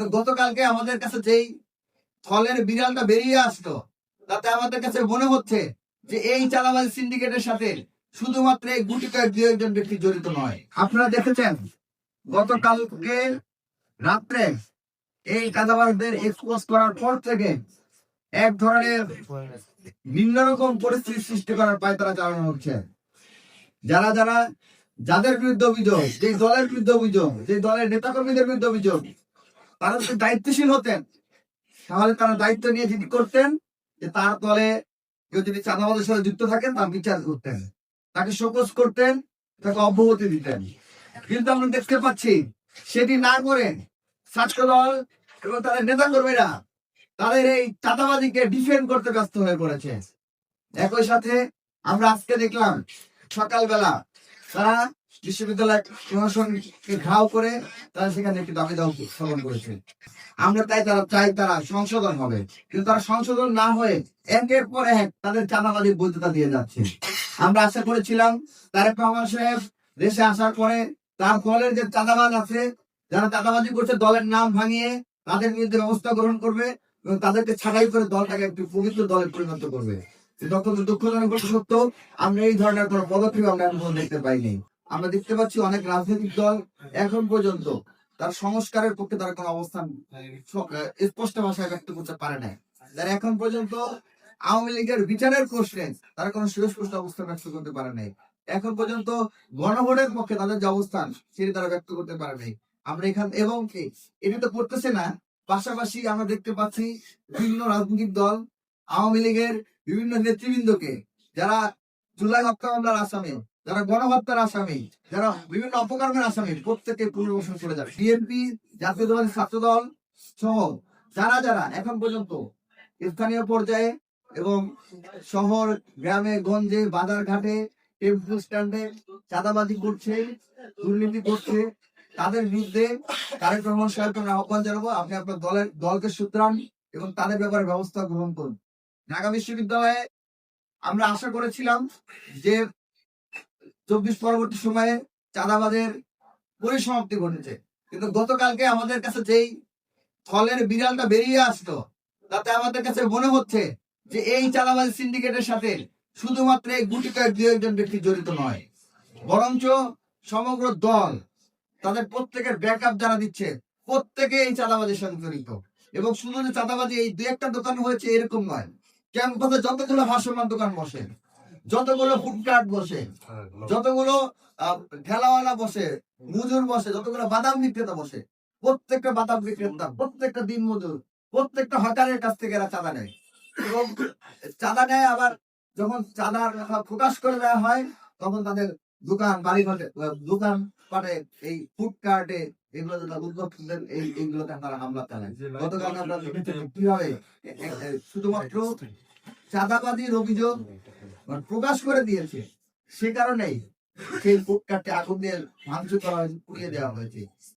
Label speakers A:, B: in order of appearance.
A: তো গতকালকে আমাদের কাছে যেই ফলের বিড়ালটা বেরিয়ে আসলো, তাতে আমাদের কাছে মনে হচ্ছে যে এই চাঁদাবাজি সিন্ডিকেটের সাথে শুধুমাত্র এই গুটি কয়েক দু একজন ব্যক্তি জড়িত নয়। আপনারা দেখেছেন গতকালকে রাত্রে এই চাঁদাবাজদের এক্সপোজ করার পর থেকে এক ধরনের ভিন্ন রকম পরিস্থিতি সৃষ্টি করার পায়তারা চালানো হচ্ছে। যারা যারা যাদের বিরুদ্ধে অভিযোগ, যে দলের বিরুদ্ধে অভিযোগ, যে দলের নেতাকর্মীদের বিরুদ্ধে অভিযোগ, তারা যদি দায়িত্বশীল হতেন তাহলে তারা দায়িত্ব নিয়ে যদি করতেন যে তার দলে কেউ যদি চাঁদাবাজের সাথে যুক্ত থাকেন তার বিচার করতেন, তাকে শোকজ করতেন, তাকে অব্যাহতি দিতেন। কিন্তু আমরা দেখতে পাচ্ছি সেটি না করে ছাত্র দল এবং তাদের নেতাকর্মীরা তাদের এই চাঁদাবাজিকে ডিফেন্ড করতে ব্যস্ত হয়ে পড়েছে। একই সাথে আমরা আজকে দেখলাম সকালবেলা তারা বিশ্ববিদ্যালয় প্রশাসনকে ঘাও করে তারা সেখানে একটি দাবি দাওয়া উত্থাপন করেছে। আমরা তারা সংশোধন হবে, কিন্তু তারা সংশোধন না হয়ে একের পর এক তাদের চাঁদাবাজির বৈধতা দিয়ে যাচ্ছে। আমরা আশা করেছিলাম তারেক রহমান সাহেব দেশে আসার পরে তার দলের যে চাঁদাবাজ আছে, যারা চাঁদাবাজি করছে, দলের নাম ভাঙিয়ে তাদের বিরুদ্ধে ব্যবস্থা গ্রহণ করবে এবং তাদেরকে ছাঁটাই করে দলটাকে একটি পবিত্র দলে পরিণত করবে। দুঃখজনক সত্য, আমরা এই ধরনের কোন পদক্ষেপ আমরা এখন দেখতে পাইনি। আমরা দেখতে পাচ্ছি অনেক রাজনৈতিক দল এখন পর্যন্ত তার সংস্কারের পক্ষে তারা কোন অবস্থান স্পষ্ট ভাষায় ব্যক্ত করতে পারে না। যারা এখন পর্যন্ত আওয়ামী লীগের বিচারের প্রশ্নে তারা কোনো সুস্পষ্ট অবস্থান ব্যক্ত করতে পারে নাই। এখন পর্যন্ত গণভোটের পক্ষে তাদের যে অবস্থান সেটি তারা ব্যক্ত করতে পারে নাই। আমরা এখানে এবং কি এটি তো করতেছে না, পাশাপাশি আমরা দেখতে পাচ্ছি বিভিন্ন রাজনৈতিক দল আওয়ামী লীগের বিভিন্ন নেতৃবৃন্দকে, যারা জুলাই হত্যা মামলার আসামি, যারা গণহত্যার আসামি, যারা বিভিন্ন অপকর্মের আসামি, প্রত্যেকে পুনর্বাসন করে যাবে। বিএনপি, জাতীয়তাবাদী ছাত্র দল সহ যারা যারা এখন পর্যন্ত স্থানীয় পর্যায়ে এবং শহর, গ্রামে, গঞ্জে, বাজার ঘাটে, টেম্পো স্ট্যান্ডে চাঁদাবাজি করছে, দুর্নীতি করছে, তাদের বিরুদ্ধে তারেক রহমান সাহেবকে আমরা আহ্বান জানাবো, আপনি আপনার দলকে সুতরাং এবং তাদের ব্যাপারে ব্যবস্থা গ্রহণ করুন। ঢাকা বিশ্ববিদ্যালয়ে আমরা আশা করেছিলাম যে 24 পরবর্তী সময়ে চাঁদাবাজের পরিসমাপ্তি ঘটেছে, কিন্তু গতকালকে আমাদের কাছে যেই ফলের বিড়ালটা বেরিয়ে আসলো, তাতে আমাদের কাছে মনে হচ্ছে যে এই চাঁদাবাজি সিন্ডিকেটের সাথে শুধুমাত্র এই গুটি কয়েক দু একজন ব্যক্তি জড়িত নয়, বরঞ্চ সমগ্র দল, তাদের প্রত্যেকের ব্যাকআপ যারা দিচ্ছে প্রত্যেকে এই চাঁদাবাজির সাথে জড়িত। এবং শুধু যে চাঁদাবাজি এই দু একটা দোকান হয়েছে এরকম নয়, ক্যাম্পাসে যতগুলো ভাসমান দোকান বসে, যতগুলো ফুডকার্ট বসে, যতগুলো ঠেলাওয়ালা বসে, মজুর বসে, যতগুলো বাদাম বিক্রেতা বসে, প্রত্যেকটা বাদাম বিক্রেতা, প্রত্যেকটা দিন মজুর, প্রত্যেকটা হকারের কাছ থেকে এরা চাঁদা নেয়। এবং চাঁদা নেয়, আবার যখন চাঁদার কথা প্রকাশ করে দেওয়া হয় তখন তাদের দোকান, বাড়ি ঘটে, দোকান পাটে, এই ফুডকার্টে এগুলো উদ্যোক্তাদের এইগুলোতে তারা হামলা চালায়। গতকাল আমরা কিভাবে শুধুমাত্র চাঁদাবাজির অভিযোগ প্রকাশ করে দিয়েছে, সে কারণেই সেই ফুডকার্টে আগুন দিয়ে ভাঙচুর করা হয়েছে, পুড়িয়ে দেওয়া হয়েছে।